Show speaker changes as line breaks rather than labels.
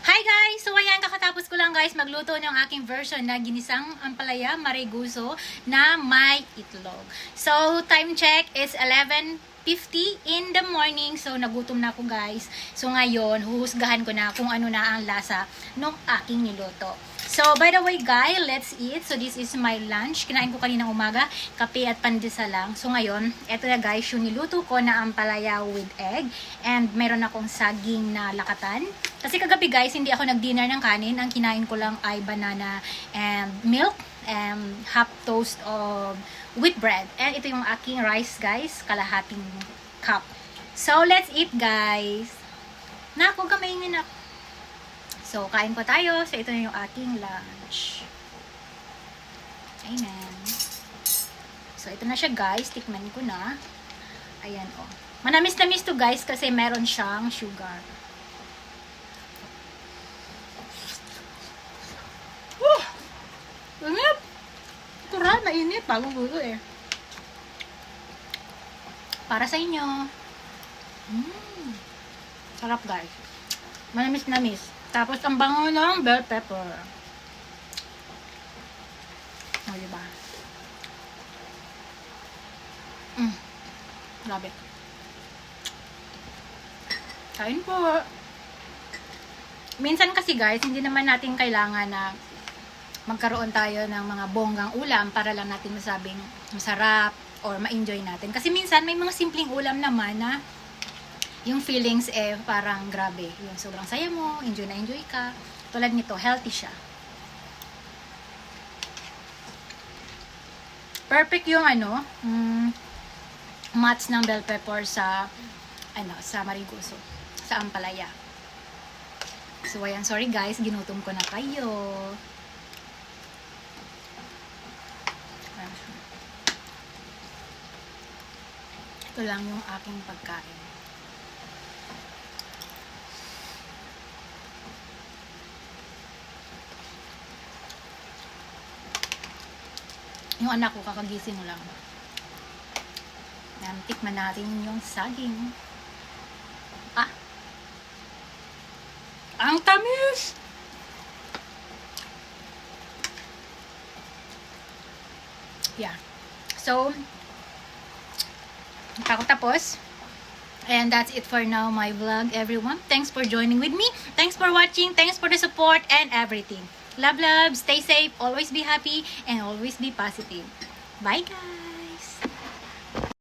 Hi guys! So ayan, kakatapos ko lang guys magluto ng aking version na ginisang ampalaya mariguso na may itlog. So time check is 11:50 in the morning. So nagutom na ako guys. So ngayon, huhusgahan ko na kung ano na ang lasa ng aking niluto. So by the way guys, let's eat. So this is my lunch. Kinain ko kaninang umaga, kape at pandesal lang. So ngayon, eto na guys, yung niluto ko na ampalaya with egg. And meron akong saging na lakatan. Kasi kagabi guys, hindi ako nag-dinner ng kanin. Ang kinain ko lang ay banana and milk and half toast of wheat bread. And ito yung aking rice guys, kalahating cup. So let's eat guys. Huwag ka maingin na. So kain po tayo. So ito na yung aking lunch. Ayan. So ito na siya guys, tikman ko na. Ayan oh. Manamis na miss to guys kasi meron siyang sugar. Init! Tura, mainit. Bagong luto eh. Para sa inyo. Sarap guys. Manamis-namis. Tapos ang bango ng bell pepper. O, diba? Grabe. Kain po. Minsan kasi guys, hindi naman natin kailangan na magkaroon tayo ng mga bonggang ulam para lang natin masabing masarap or ma-enjoy natin. Kasi minsan may mga simpleng ulam naman na yung feelings parang grabe. Yung sobrang saya mo, enjoy na enjoy ka. Tulad nito, healthy siya. Perfect yung match ng bell pepper sa sa mariguso, sa ampalaya. So ayan, sorry guys, ginutom ko na kayo. Ito lang yung aking pagkain. Yung anak ko kakagising lang. Yan, tikman natin yung saging. Ang tamis! Yeah. So, tapos. And that's it for now, my vlog, everyone. Thanks for joining with me. Thanks for watching. Thanks for the support and everything. Love, love. Stay safe. Always be happy. And always be positive. Bye, guys.